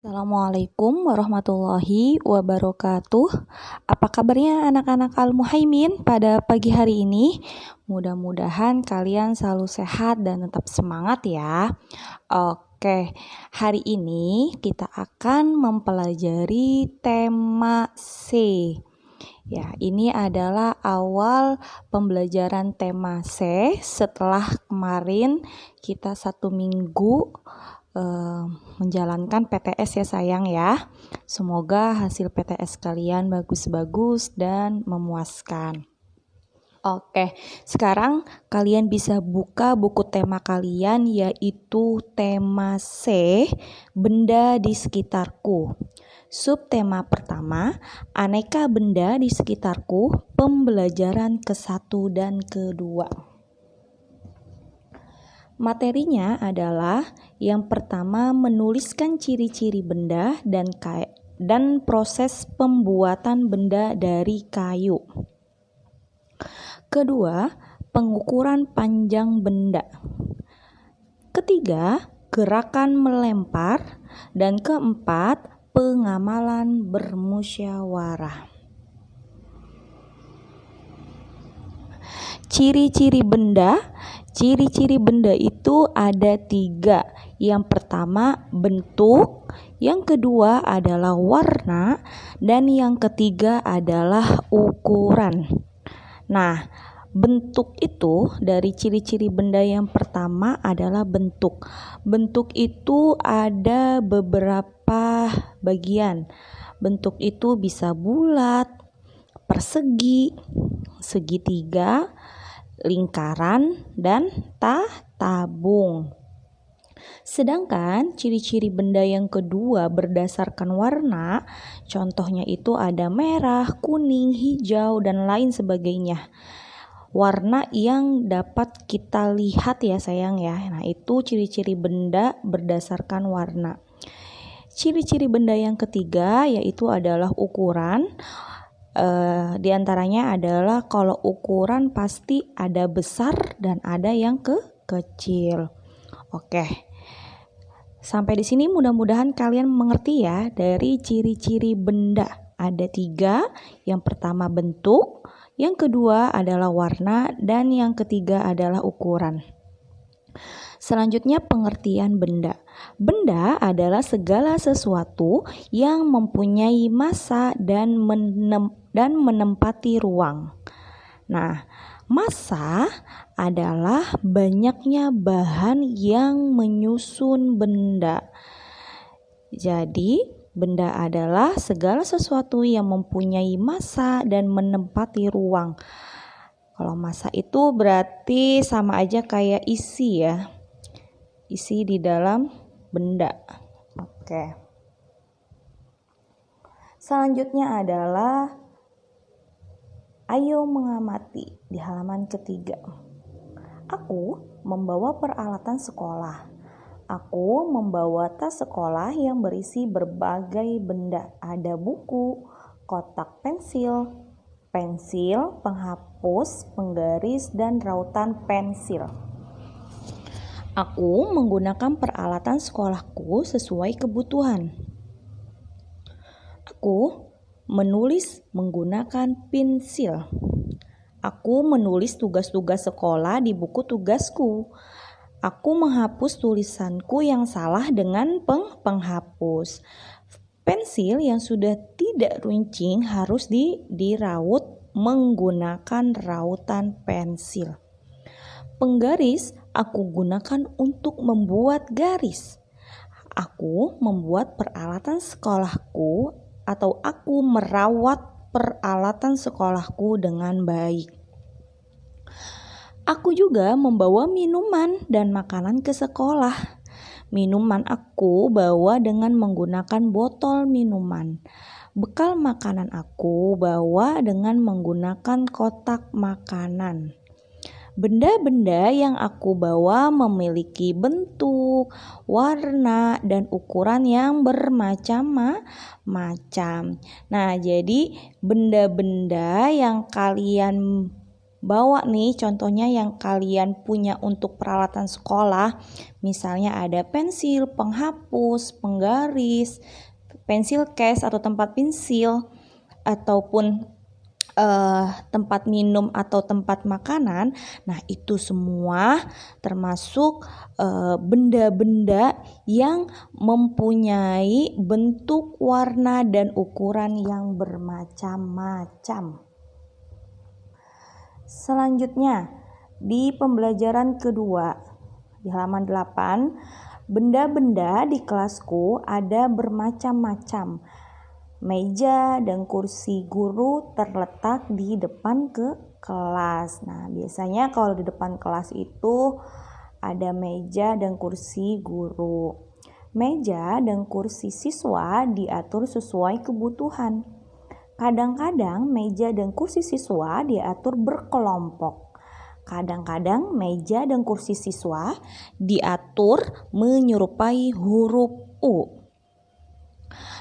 Assalamualaikum warahmatullahi wabarakatuh. Apa kabarnya anak-anak Al-Muhaimin pada pagi hari ini? Mudah-mudahan kalian selalu sehat dan tetap semangat ya. Oke, hari ini kita akan mempelajari tema C. Ya, ini adalah awal pembelajaran tema C setelah kemarin kita 1 minggu menjalankan PTS ya sayang ya. Semoga hasil PTS kalian bagus-bagus dan memuaskan. Oke, sekarang kalian bisa buka buku tema kalian yaitu tema C, benda di sekitarku. Subtema pertama, aneka benda di sekitarku, pembelajaran ke-1 dan ke-2. Materinya adalah yang pertama menuliskan ciri-ciri benda dan proses pembuatan benda dari kayu. Kedua, pengukuran panjang benda. Ketiga, gerakan melempar. Dan keempat, pengamalan bermusyawarah. Ciri-ciri benda itu ada 3. Yang pertama bentuk, yang kedua adalah warna, dan yang ketiga adalah ukuran. Nah, bentuk itu dari ciri-ciri benda yang pertama adalah bentuk. Bentuk itu ada beberapa bagian. Bentuk itu bisa bulat, persegi, segitiga, lingkaran, dan tabung. Sedangkan ciri-ciri benda yang kedua berdasarkan warna, contohnya itu ada merah, kuning, hijau, dan lain sebagainya. Warna yang dapat kita lihat ya sayang ya. Nah, itu ciri-ciri benda berdasarkan warna. Ciri-ciri benda yang ketiga yaitu adalah ukuran. Di antaranya adalah kalau ukuran pasti ada besar dan ada yang kecil. Oke. Sampai di sini mudah-mudahan kalian mengerti ya dari ciri-ciri benda. Ada 3. Yang pertama bentuk, yang kedua adalah warna, dan yang ketiga adalah ukuran. Selanjutnya pengertian benda. Benda adalah segala sesuatu yang mempunyai massa dan menempati ruang. Nah, massa adalah banyaknya bahan yang menyusun benda. Jadi, benda adalah segala sesuatu yang mempunyai massa dan menempati ruang. Kalau massa itu berarti sama aja kayak isi ya. Isi di dalam benda. Oke. Selanjutnya adalah ayo mengamati di halaman ketiga. Aku membawa peralatan sekolah. Aku membawa tas sekolah yang berisi berbagai benda. Ada buku, kotak pensil, penghapus, penggaris, dan rautan pensil. Aku menggunakan peralatan sekolahku sesuai kebutuhan. Aku menulis menggunakan pensil. Aku menulis tugas-tugas sekolah di buku tugasku. Aku menghapus tulisanku yang salah dengan penghapus. Pensil yang sudah tidak runcing harus diraut menggunakan rautan pensil. Penggaris aku gunakan untuk membuat garis. Aku membuat peralatan sekolahku atau aku merawat peralatan sekolahku dengan baik. Aku juga membawa minuman dan makanan ke sekolah. Minuman aku bawa dengan menggunakan botol minuman. Bekal makanan aku bawa dengan menggunakan kotak makanan. Benda-benda yang aku bawa memiliki bentuk, warna, dan ukuran yang bermacam-macam. Nah, jadi benda-benda yang kalian bawa nih contohnya yang kalian punya untuk peralatan sekolah. Misalnya ada pensil, penghapus, penggaris, pensil case atau tempat pensil, ataupun tempat minum atau tempat makanan. Nah, itu semua termasuk benda-benda yang mempunyai bentuk, warna, dan ukuran yang bermacam-macam. Selanjutnya, di pembelajaran kedua, di halaman 8, benda-benda di kelasku ada bermacam-macam. Meja dan kursi guru terletak di depan kelas. Nah, biasanya kalau di depan kelas itu ada meja dan kursi guru. Meja dan kursi siswa diatur sesuai kebutuhan. Kadang-kadang meja dan kursi siswa diatur berkelompok. Kadang-kadang meja dan kursi siswa diatur menyerupai huruf U.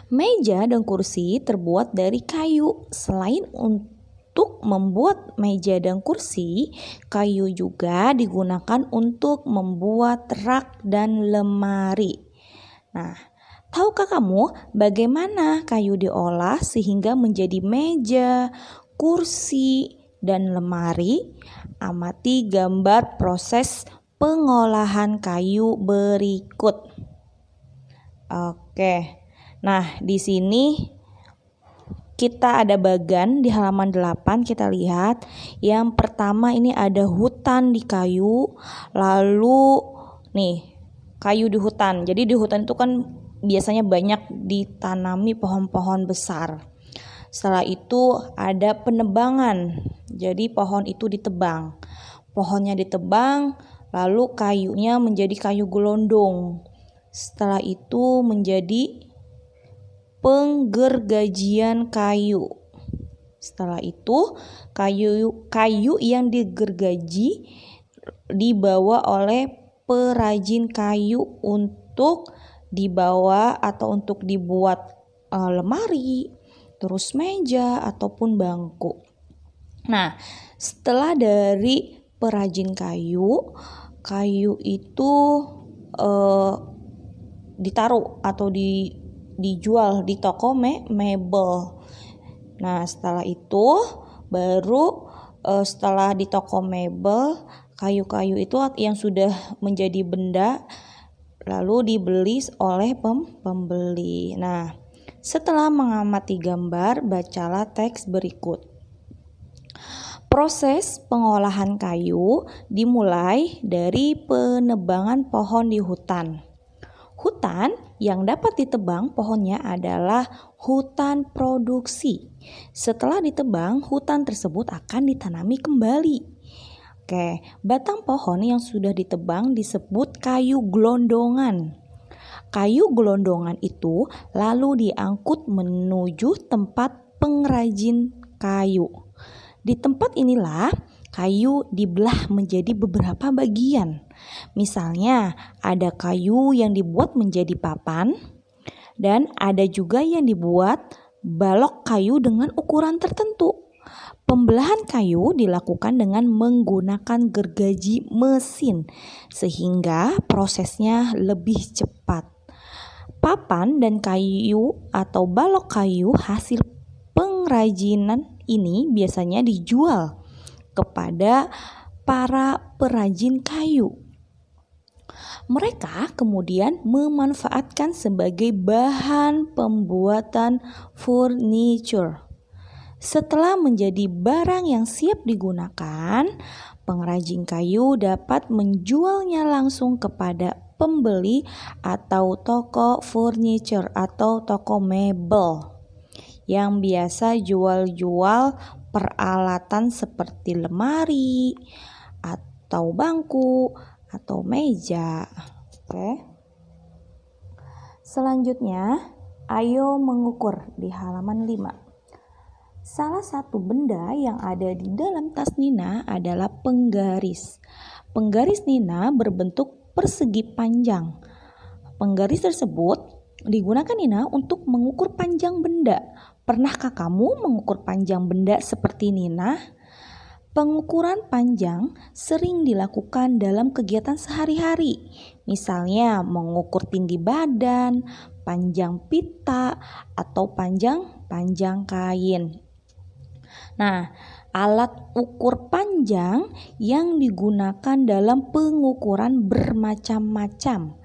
Meja dan kursi terbuat dari kayu. Selain untuk membuat meja dan kursi, kayu juga digunakan untuk membuat rak dan lemari. Nah, tahukah kamu bagaimana kayu diolah sehingga menjadi meja, kursi, dan lemari? Amati gambar proses pengolahan kayu berikut. Oke. Nah, di sini kita ada bagan di halaman 8, kita lihat. Yang pertama ini ada hutan di kayu, lalu nih, kayu di hutan. Jadi di hutan itu kan biasanya banyak ditanami pohon-pohon besar. Setelah itu ada penebangan. Jadi pohon itu ditebang. Pohonnya ditebang, lalu kayunya menjadi kayu gelondong. Setelah itu menjadi penggergajian kayu. Setelah itu kayu yang digergaji dibawa oleh perajin kayu untuk dibawa atau untuk dibuat lemari, terus meja ataupun bangku. Nah, setelah dari perajin kayu itu ditaruh atau dijual di toko mebel. Nah, setelah itu baru setelah di toko mebel, kayu-kayu itu yang sudah menjadi benda lalu dibeli oleh pembeli. Nah, setelah mengamati gambar, bacalah teks berikut. Proses pengolahan kayu dimulai dari penebangan pohon di hutan. Hutan yang dapat ditebang pohonnya adalah hutan produksi. Setelah ditebang, hutan tersebut akan ditanami kembali. Oke, batang pohon yang sudah ditebang disebut kayu gelondongan. Kayu gelondongan itu lalu diangkut menuju tempat pengrajin kayu. Di tempat inilah kayu dibelah menjadi beberapa bagian. Misalnya ada kayu yang dibuat menjadi papan dan ada juga yang dibuat balok kayu dengan ukuran tertentu. Pembelahan kayu dilakukan dengan menggunakan gergaji mesin sehingga prosesnya lebih cepat. Papan dan kayu atau balok kayu hasil pengrajinan ini biasanya dijual kepada para perajin kayu. Mereka kemudian memanfaatkan sebagai bahan pembuatan furniture. Setelah menjadi barang yang siap digunakan, pengrajin kayu dapat menjualnya langsung kepada pembeli atau toko furniture atau toko mebel yang biasa jual-jual peralatan seperti lemari atau bangku atau meja. Oke. Selanjutnya, ayo mengukur di halaman 5. Salah satu benda yang ada di dalam tas Nina adalah penggaris. Penggaris Nina berbentuk persegi panjang. Penggaris tersebut digunakan Nina untuk mengukur panjang benda. Pernahkah kamu mengukur panjang benda seperti Nina? Pengukuran panjang sering dilakukan dalam kegiatan sehari-hari, misalnya mengukur tinggi badan, panjang pita, atau panjang kain. Nah, alat ukur panjang yang digunakan dalam pengukuran bermacam-macam.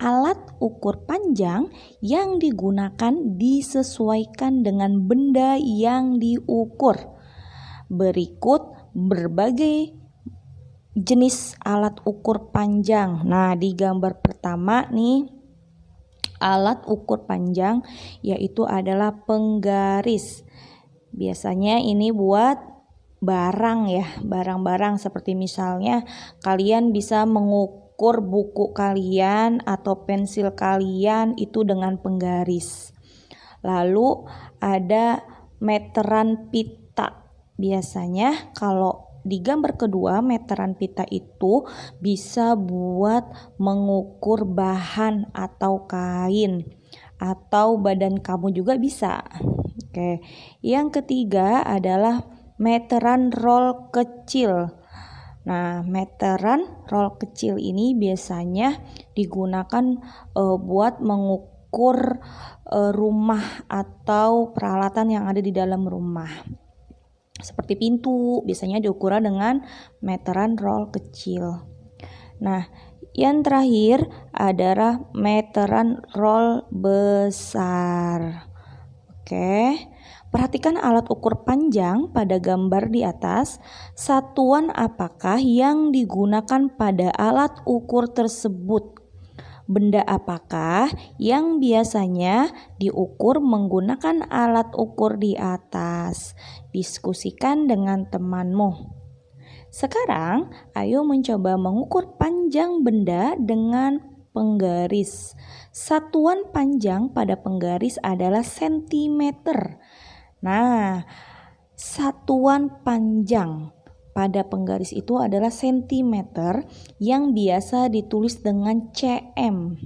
Alat ukur panjang yang digunakan disesuaikan dengan benda yang diukur. Berikut berbagai jenis alat ukur panjang. Nah, di gambar pertama nih, alat ukur panjang yaitu adalah penggaris. Biasanya ini buat barang ya, barang-barang seperti misalnya kalian bisa mengukur buku kalian atau pensil kalian itu dengan penggaris. Lalu ada meteran pita. Biasanya kalau di gambar kedua, meteran pita itu bisa buat mengukur bahan atau kain atau badan kamu juga bisa. Oke. Yang ketiga adalah meteran roll kecil. Nah, meteran roll kecil ini biasanya digunakan buat mengukur rumah atau peralatan yang ada di dalam rumah. Seperti pintu, biasanya diukur dengan meteran roll kecil. Nah, yang terakhir adalah meteran roll besar. Oke, perhatikan alat ukur panjang pada gambar di atas. Satuan apakah yang digunakan pada alat ukur tersebut? Benda apakah yang biasanya diukur menggunakan alat ukur di atas? Diskusikan dengan temanmu. Sekarang, ayo mencoba mengukur panjang benda dengan penggaris. Satuan panjang pada penggaris adalah sentimeter. Nah, satuan panjang pada penggaris itu adalah sentimeter yang biasa ditulis dengan cm.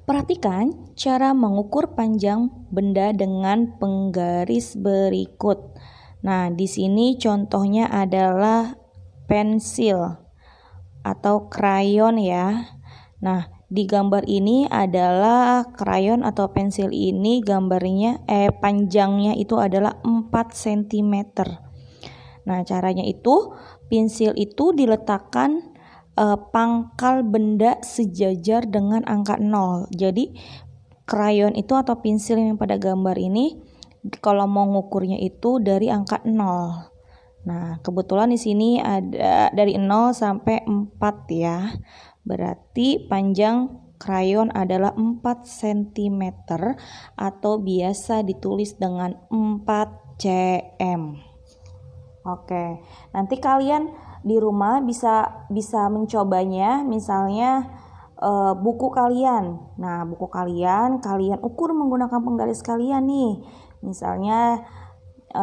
Perhatikan cara mengukur panjang benda dengan penggaris berikut. Nah, di sini contohnya adalah pensil atau krayon ya. Nah, di gambar ini adalah krayon atau pensil ini panjangnya itu adalah 4 cm. Nah, caranya itu pensil itu diletakkan pangkal benda sejajar dengan angka 0. Jadi krayon itu atau pensil yang pada gambar ini kalau mau ngukurnya itu dari angka 0. Nah, kebetulan di sini ada dari 0 sampai 4 ya. Berarti panjang krayon adalah 4 cm atau biasa ditulis dengan 4 cm. Oke, nanti kalian di rumah bisa mencobanya, misalnya buku kalian. Nah, buku kalian ukur menggunakan penggaris kalian nih. Misalnya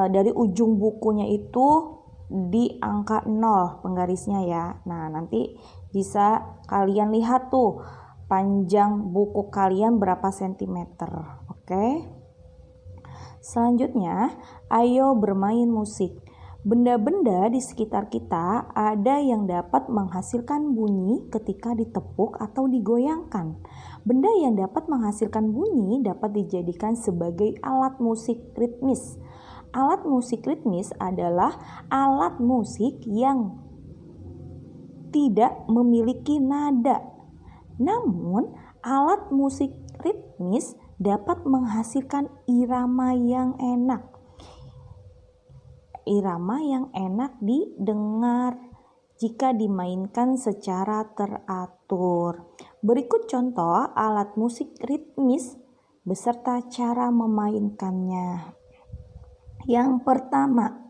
dari ujung bukunya itu di angka 0 penggarisnya ya. Nah, nanti bisa kalian lihat tuh panjang buku kalian berapa sentimeter. Oke. Selanjutnya, ayo bermain musik. Benda-benda di sekitar kita ada yang dapat menghasilkan bunyi ketika ditepuk atau digoyangkan. Benda yang dapat menghasilkan bunyi dapat dijadikan sebagai alat musik ritmis. Alat musik ritmis adalah alat musik yang tidak memiliki nada. Namun, alat musik ritmis dapat menghasilkan irama yang enak. Irama yang enak didengar jika dimainkan secara teratur. Berikut contoh alat musik ritmis beserta cara memainkannya. Yang pertama,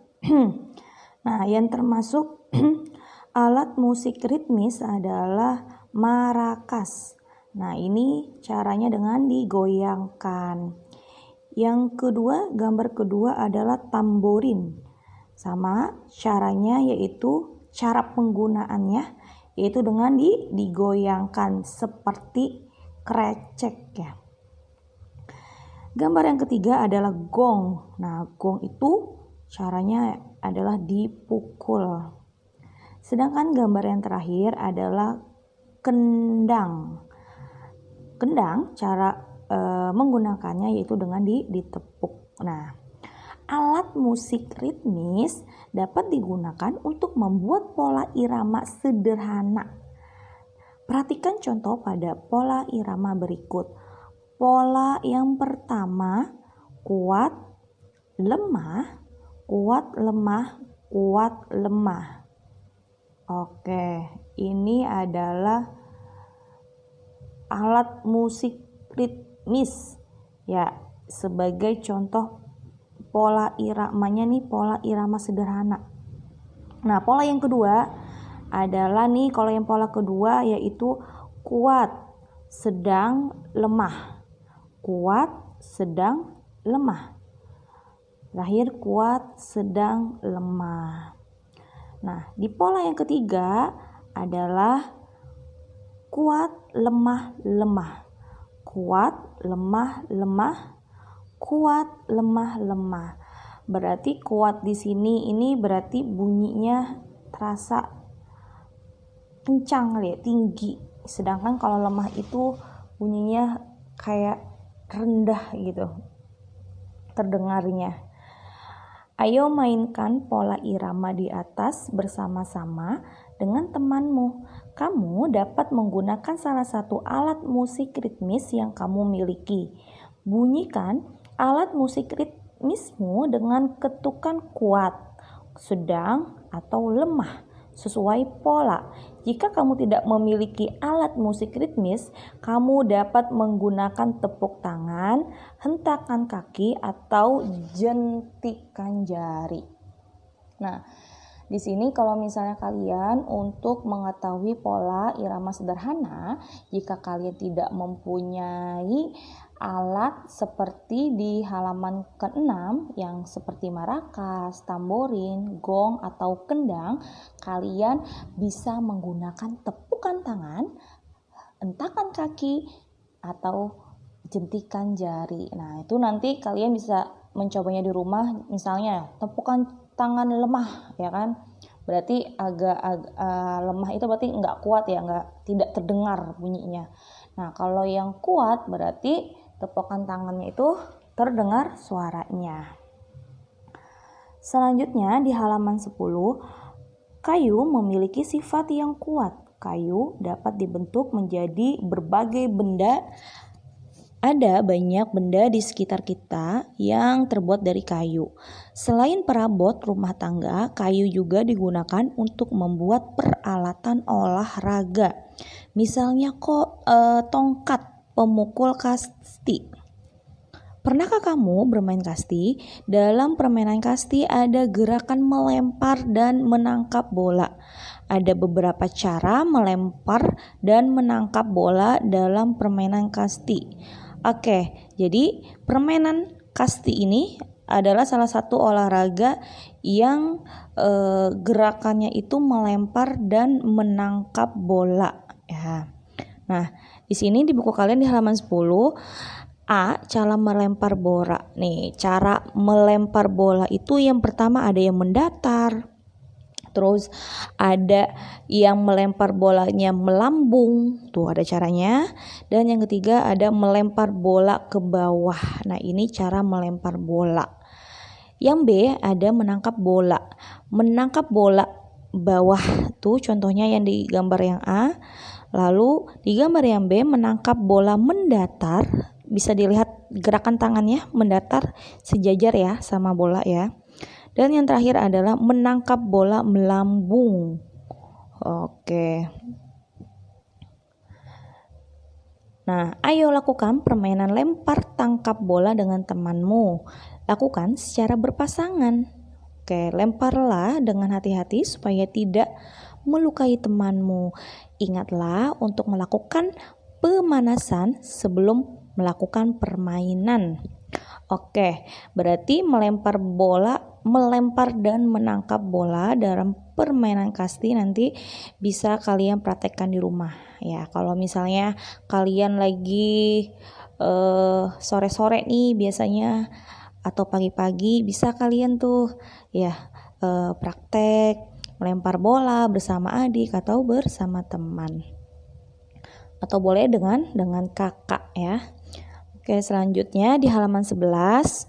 nah yang termasuk alat musik ritmis adalah marakas. Nah, ini caranya dengan digoyangkan. Yang kedua, gambar kedua adalah tamborin. Sama caranya yaitu cara penggunaannya yaitu dengan digoyangkan seperti krecek ya. Gambar yang ketiga adalah gong. Nah, gong itu caranya adalah dipukul. Sedangkan gambar yang terakhir adalah kendang. Kendang cara menggunakannya yaitu dengan ditepuk. Nah, alat musik ritmis dapat digunakan untuk membuat pola irama sederhana. Perhatikan contoh pada pola irama berikut. Pola yang pertama, kuat, lemah, kuat, lemah, kuat, lemah. Oke, ini adalah alat musik ritmis ya, sebagai contoh pola iramanya nih, pola irama sederhana. Nah, pola yang kedua adalah nih, kalau yang pola kedua yaitu kuat, sedang, lemah. Kuat, sedang, lemah. Terakhir kuat, sedang, lemah. Nah, di pola yang ketiga adalah kuat, lemah, lemah. Kuat, lemah, lemah. Kuat, lemah, lemah. Berarti kuat di sini ini berarti bunyinya terasa kencang ya, tinggi. Sedangkan kalau lemah itu bunyinya kayak rendah gitu terdengarnya. Ayo mainkan pola irama di atas bersama-sama dengan temanmu. Kamu dapat menggunakan salah satu alat musik ritmis yang kamu miliki. Bunyikan alat musik ritmismu dengan ketukan kuat, sedang, atau lemah sesuai pola. Jika kamu tidak memiliki alat musik ritmis, kamu dapat menggunakan tepuk tangan, hentakan kaki, atau jentikan jari. Nah, di sini kalau misalnya kalian untuk mengetahui pola irama sederhana, jika kalian tidak mempunyai alat seperti di halaman ke-6 yang seperti marakas, tamborin, gong, atau kendang, kalian bisa menggunakan tepukan tangan, hentakan kaki, atau jentikan jari. Nah, itu nanti kalian bisa mencobanya di rumah. Misalnya tepukan tangan lemah, ya kan? Berarti agak lemah itu berarti nggak kuat ya, tidak terdengar bunyinya. Nah, kalau yang kuat berarti tepukan tangannya itu terdengar suaranya. Selanjutnya di halaman 10, kayu memiliki sifat yang kuat. Kayu dapat dibentuk menjadi berbagai benda. Ada banyak benda di sekitar kita yang terbuat dari kayu. Selain perabot rumah tangga, kayu juga digunakan untuk membuat peralatan olahraga. Misalnya tongkat pemukul kasti. Pernahkah kamu bermain kasti? Dalam permainan kasti ada gerakan melempar dan menangkap bola. Ada beberapa cara melempar dan menangkap bola dalam permainan kasti. Oke, jadi permainan kasti ini adalah salah satu olahraga yang gerakannya itu melempar dan menangkap bola ya. Nah, di sini di buku kalian di halaman 10, A, cara melempar bola. Nih, cara melempar bola itu yang pertama ada yang mendatar. Terus ada yang melempar bolanya melambung, tuh ada caranya. Dan yang ketiga ada melempar bola ke bawah. Nah, ini cara melempar bola. Yang B ada menangkap bola. Menangkap bola bawah tuh contohnya yang di gambar yang A. Lalu di gambar yang B menangkap bola mendatar. Bisa dilihat gerakan tangannya mendatar sejajar ya sama bola ya. Dan yang terakhir adalah menangkap bola melambung. Oke. Nah, ayo lakukan permainan lempar tangkap bola dengan temanmu. Lakukan secara berpasangan. Oke, lemparlah dengan hati-hati supaya tidak melukai temanmu. Ingatlah untuk melakukan pemanasan sebelum melakukan permainan. Oke, berarti melempar dan menangkap bola dalam permainan kasti nanti bisa kalian praktekkan di rumah ya. Kalau misalnya kalian lagi sore-sore nih biasanya atau pagi-pagi bisa kalian tuh ya praktek melempar bola bersama adik atau bersama teman. Atau boleh dengan kakak ya. Oke, selanjutnya di halaman 11,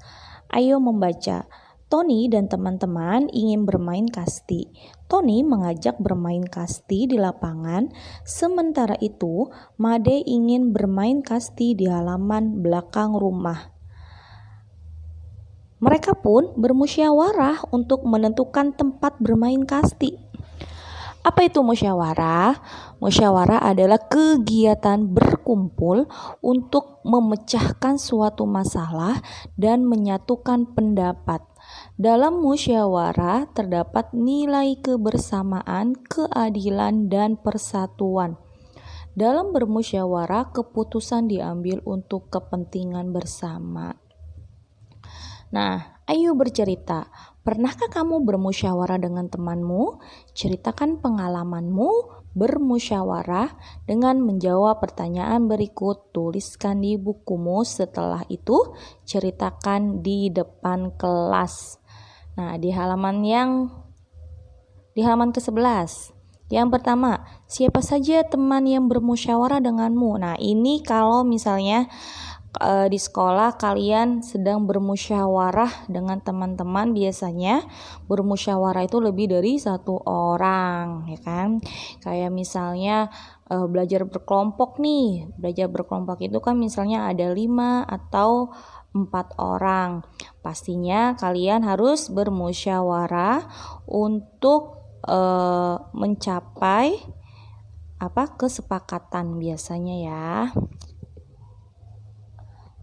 ayo membaca. Tony dan teman-teman ingin bermain kasti. Tony mengajak bermain kasti di lapangan, sementara itu Made ingin bermain kasti di halaman belakang rumah. Mereka pun bermusyawarah untuk menentukan tempat bermain kasti. Apa itu musyawarah? Musyawarah adalah kegiatan berkumpul untuk memecahkan suatu masalah dan menyatukan pendapat. Dalam musyawarah terdapat nilai kebersamaan, keadilan, dan persatuan. Dalam bermusyawarah, keputusan diambil untuk kepentingan bersama. Nah, ayo bercerita. Pernahkah kamu bermusyawarah dengan temanmu? Ceritakan pengalamanmu bermusyawarah dengan menjawab pertanyaan berikut. Tuliskan di bukumu. Setelah itu, ceritakan di depan kelas. Nah, di halaman ke-11. Yang pertama, siapa saja teman yang bermusyawarah denganmu? Nah, ini kalau misalnya di sekolah kalian sedang bermusyawarah dengan teman-teman, biasanya bermusyawarah itu lebih dari satu orang, ya kan? Kayak misalnya belajar berkelompok nih. Belajar berkelompok itu kan misalnya ada 5 atau 4 orang. Pastinya kalian harus bermusyawarah untuk mencapai kesepakatan biasanya ya.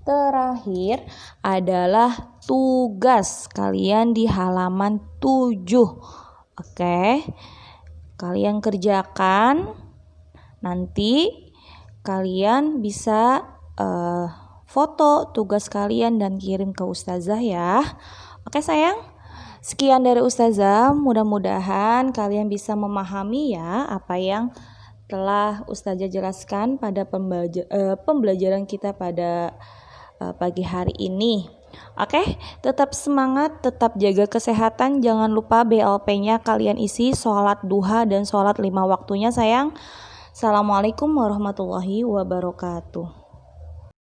Terakhir adalah tugas kalian di halaman 7. Oke. Kalian kerjakan. Nanti kalian bisa foto tugas kalian dan kirim ke ustazah ya. Oke sayang. Sekian dari ustazah. Mudah-mudahan kalian bisa memahami ya apa yang telah ustazah jelaskan pada pembelajaran kita pada pagi hari ini. Oke, tetap semangat, tetap jaga kesehatan. Jangan lupa BLP-nya kalian isi sholat duha dan sholat 5 waktunya sayang. Assalamualaikum warahmatullahi wabarakatuh.